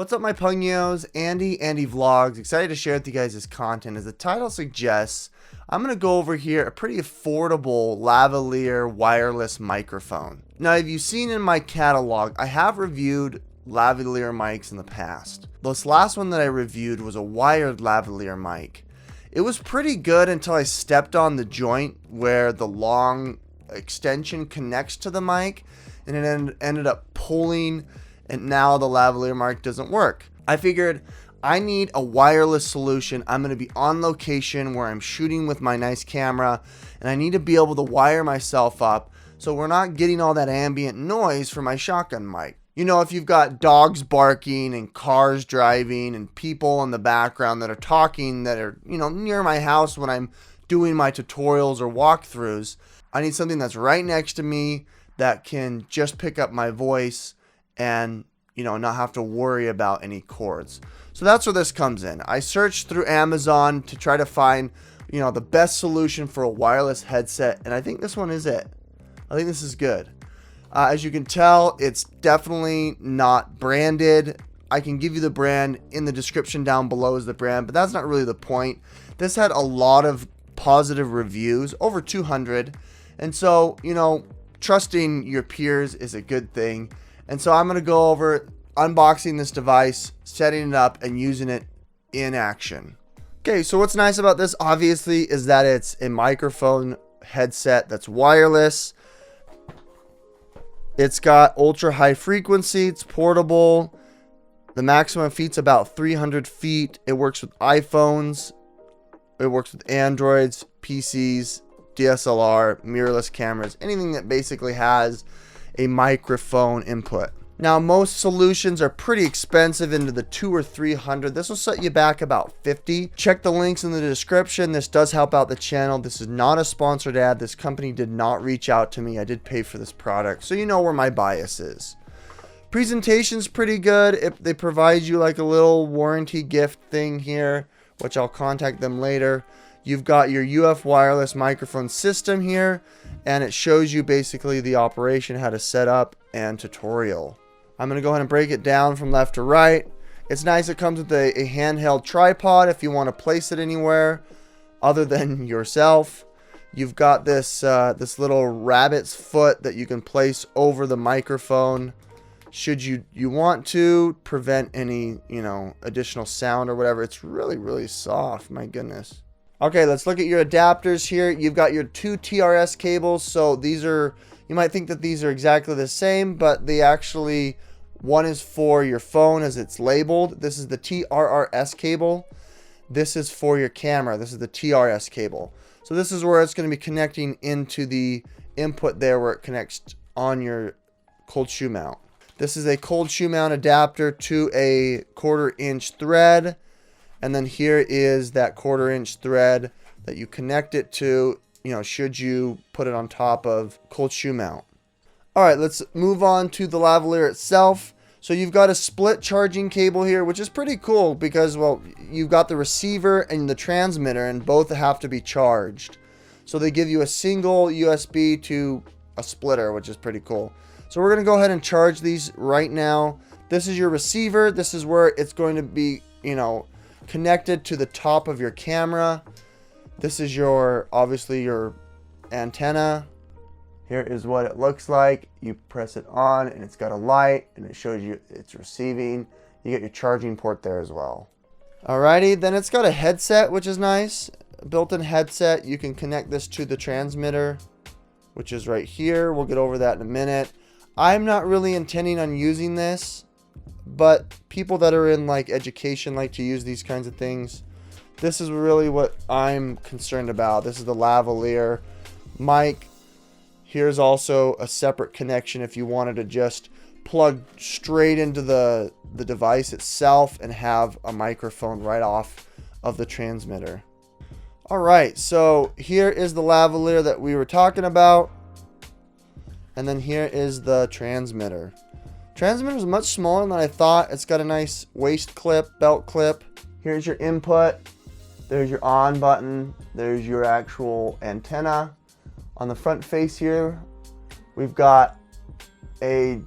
What's up, my pugnios? Andy Vlogs. Excited to share with you guys this content. As the title suggests, I'm going to go over here a pretty affordable lavalier wireless microphone. Now, if you've seen in my catalog, I have reviewed lavalier mics in the past. This last one that I reviewed was a wired lavalier mic. It was pretty good until I stepped on the joint where the long extension connects to the mic, and it ended up pulling, and now the lavalier mic doesn't work. I figured I need a wireless solution. I'm going to be on location where I'm shooting with my nice camera, and I need to be able to wire myself up so we're not getting all that ambient noise from my shotgun mic. You know, if you've got dogs barking and cars driving and people in the background that are talking that are, near my house when I'm doing my tutorials or walkthroughs, I need something that's right next to me that can just pick up my voice and, not have to worry about any cords. So that's where this comes in. I searched through Amazon to try to find, the best solution for a wireless headset, and I think this one is it. I think this is good. As you can tell, it's definitely not branded. I can give you the brand in the description down below is the brand, but that's not really the point. This had a lot of positive reviews, over 200. And so, trusting your peers is a good thing. And so I'm going to go over unboxing this device, setting it up, and using it in action. Okay, so what's nice about this, obviously, is that it's a microphone headset that's wireless. It's got ultra high frequency. It's portable. The maximum feet's about 300 feet. It works with iPhones. It works with Androids, PCs, DSLR, mirrorless cameras, anything that basically has a microphone input. Now, most solutions are pretty expensive, into the $200 or $300. This will set you back about $50. Check the links in the description. This does help out the channel. This is not a sponsored ad. This company did not reach out to me. I did pay for this product, so you know where my bias is. Presentation's pretty good. They provide you like a little warranty gift thing here, which I'll contact them later. You've got your UF wireless microphone system here, and it shows you basically the operation, how to set up, and tutorial. I'm going to go ahead and break it down from left to right. It's nice it comes with a handheld tripod if you want to place it anywhere other than yourself. You've got this little rabbit's foot that you can place over the microphone should you want to prevent any, additional sound or whatever. It's really, really soft. My goodness. Okay, let's look at your adapters here. You've got your two TRS cables. So these are, you might think that these are exactly the same, but they actually, one is for your phone as it's labeled. This is the TRRS cable. This is for your camera. This is the TRS cable. So this is where it's going to be connecting into the input there where it connects on your cold shoe mount. This is a cold shoe mount adapter to a 1/4 inch thread. And then here is that 1/4 inch thread that you connect it to, should you put it on top of cold shoe mount. All right, let's move on to the lavalier itself. So you've got a split charging cable here, which is pretty cool because, well, you've got the receiver and the transmitter, and both have to be charged. So they give you a single USB to a splitter, which is pretty cool. So we're going to go ahead and charge these right now. This is your receiver. This is where it's going to be, connected to the top of your camera. This is obviously your antenna. Here is what it looks like. You press it on and it's got a light and it shows you it's receiving. You get your charging port there as well. Alrighty, then it's got a headset, which is nice. A built-in headset. You can connect this to the transmitter, which is right here. We'll get over that in a minute. I'm not really intending on using this, but people that are in like education like to use these kinds of things. This is really what I'm concerned about. This is the lavalier mic. Here's also a separate connection if you wanted to just plug straight into the device itself and have a microphone right off of the transmitter. All right, so here is the lavalier that we were talking about. And then here is the transmitter. Transmitter is much smaller than I thought. It's got a nice waist clip, belt clip. Here's your input. There's your on button. There's your actual antenna. On the front face here, we've got a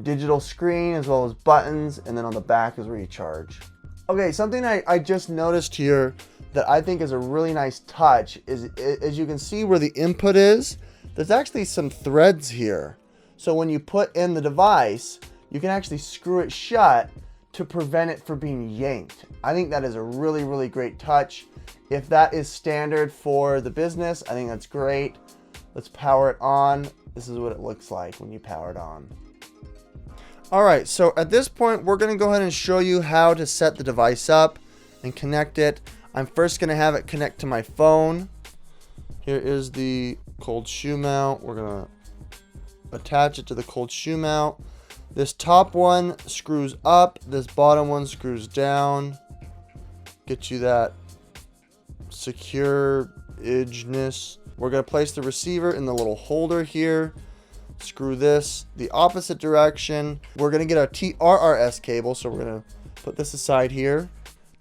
digital screen as well as buttons, and then on the back is where you charge. Okay, something I just noticed here that I think is a really nice touch is, as you can see where the input is, there's actually some threads here. So when you put in the device, you can actually screw it shut to prevent it from being yanked. I think that is a really, really great touch. If that is standard for the business, I think that's great. Let's power it on. This is what it looks like when you power it on. All right, so at this point, we're gonna go ahead and show you how to set the device up and connect it. I'm first gonna have it connect to my phone. Here is the cold shoe mount. We're gonna attach it to the cold shoe mount. This top one screws up, this bottom one screws down. Get you that secure edgeness. We're gonna place the receiver in the little holder here. Screw this the opposite direction. We're gonna get our TRRS cable, so we're gonna put this aside here.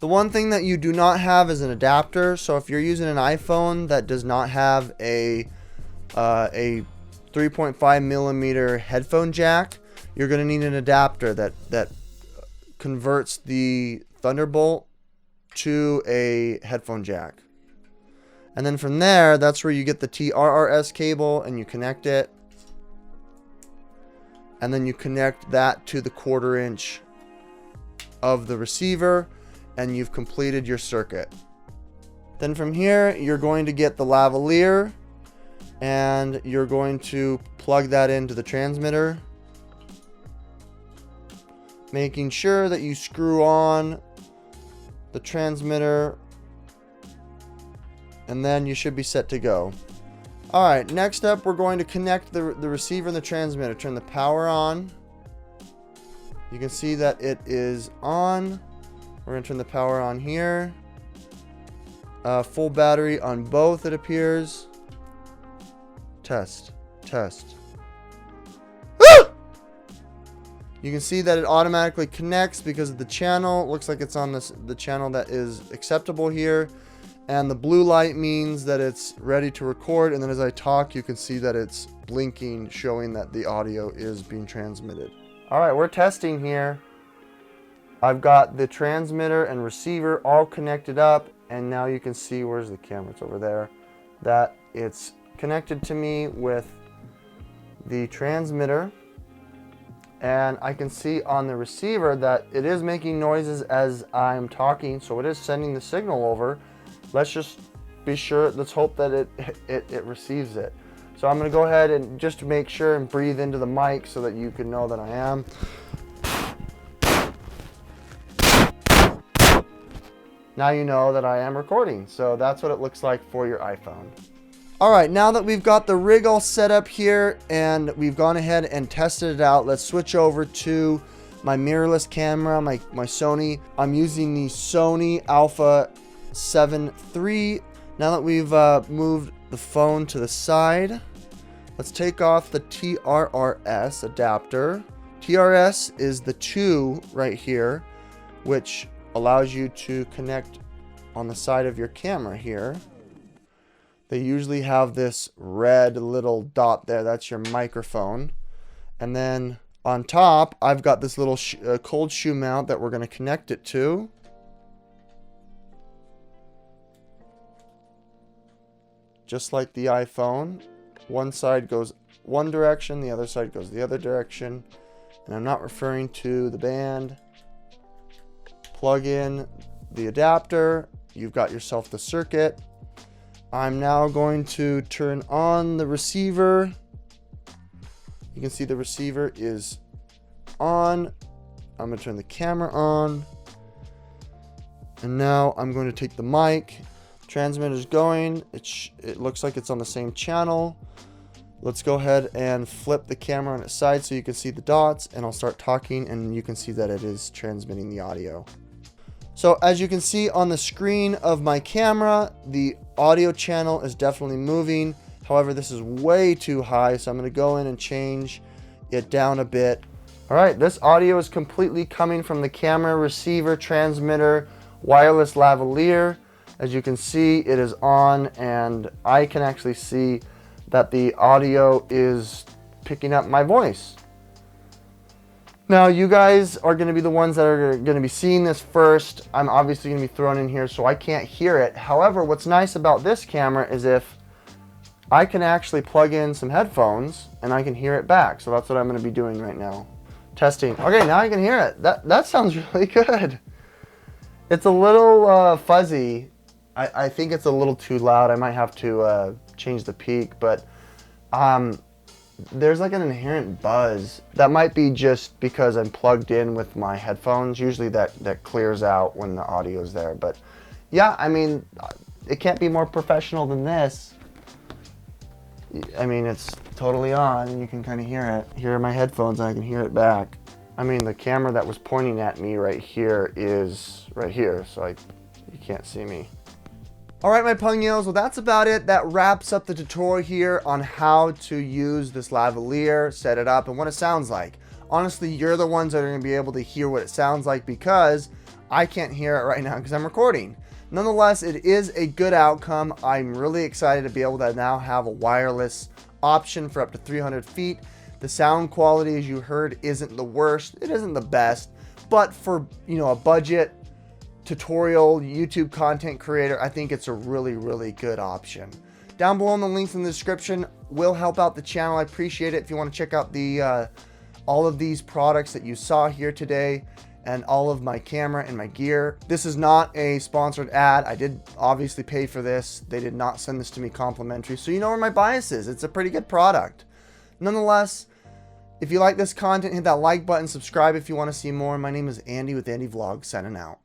The one thing that you do not have is an adapter. So if you're using an iPhone that does not have a 3.5 millimeter headphone jack, you're gonna need an adapter that converts the Thunderbolt to a headphone jack. And then from there, that's where you get the TRRS cable and you connect it. And then you connect that to the 1/4 inch of the receiver, and you've completed your circuit. Then from here, you're going to get the lavalier, and you're going to plug that into the transmitter, making sure that you screw on the transmitter, and then you should be set to go. All right, next up, we're going to connect the receiver and the transmitter. Turn the power on. You can see that it is on. We're gonna turn the power on here. Full battery on both, it appears. Test. Ah! You can see that it automatically connects because of the channel. It looks like it's on the channel that is acceptable here. And the blue light means that it's ready to record. And then as I talk, you can see that it's blinking, showing that the audio is being transmitted. All right, we're testing here. I've got the transmitter and receiver all connected up. And now you can see, where's the camera? It's over there. That it's connected to me with the transmitter. And I can see on the receiver that it is making noises as I'm talking. So it is sending the signal over. Let's just be sure, let's hope that it receives it. So I'm gonna go ahead and just to make sure and breathe into the mic so that you can know that I am. Now you know that I am recording. So that's what it looks like for your iPhone. All right, now that we've got the rig all set up here and we've gone ahead and tested it out, let's switch over to my mirrorless camera, my Sony. I'm using the Sony Alpha 7 III. Now that we've moved the phone to the side, let's take off the TRRS adapter. TRS is the 2 right here, which allows you to connect on the side of your camera here. They usually have this red little dot there. That's your microphone. And then on top, I've got this little cold shoe mount that we're going to connect it to. Just like the iPhone, one side goes one direction, the other side goes the other direction. And I'm not referring to the band. Plug in the adapter. You've got yourself the circuit. I'm now going to turn on the receiver. You can see the receiver is on. I'm going to turn the camera on. And now I'm going to take the mic. Transmitter's going. It looks like it's on the same channel. Let's go ahead and flip the camera on its side so you can see the dots, and I'll start talking and you can see that it is transmitting the audio. So as you can see on the screen of my camera, the audio channel is definitely moving. However, this is way too high, so I'm going to go in and change it down a bit. All right, this audio is completely coming from the camera, receiver, transmitter, wireless lavalier. As you can see, it is on, and I can actually see that the audio is picking up my voice. Now, you guys are going to be the ones that are going to be seeing this first. I'm obviously going to be thrown in here, so I can't hear it. However, what's nice about this camera is if I can actually plug in some headphones and I can hear it back. So that's what I'm going to be doing right now. Testing. Okay, now I can hear it. That sounds really good. It's a little fuzzy. I think it's a little too loud. I might have to change the peak, but there's like an inherent buzz. That might be just because I'm plugged in with my headphones. Usually that clears out when the audio's there. But yeah, I mean, it can't be more professional than this. I mean, it's totally on and you can kind of hear it. Here are my headphones and I can hear it back. I mean, the camera that was pointing at me right here is right here, so you can't see me. All right, my Pungnos, well, that's about it. That wraps up the tutorial here on how to use this lavalier, set it up, and what it sounds like. Honestly, you're the ones that are going to be able to hear what it sounds like because I can't hear it right now because I'm recording. Nonetheless, it is a good outcome. I'm really excited to be able to now have a wireless option for up to 300 feet. The sound quality, as you heard, isn't the worst. It isn't the best, but for, you know, a budget tutorial YouTube content creator, I think it's a really, really good option. Down below in the links in the description will help out the channel. I appreciate it if you want to check out the all of these products that you saw here today and all of my camera and my gear. This is not a sponsored ad. I did obviously pay for this. They did not send this to me complimentary, so you know where my bias is. It's a pretty good product. Nonetheless, if you like this content, hit that like button, subscribe if you want to see more. My name is Andy with Andy Vlogs, signing out.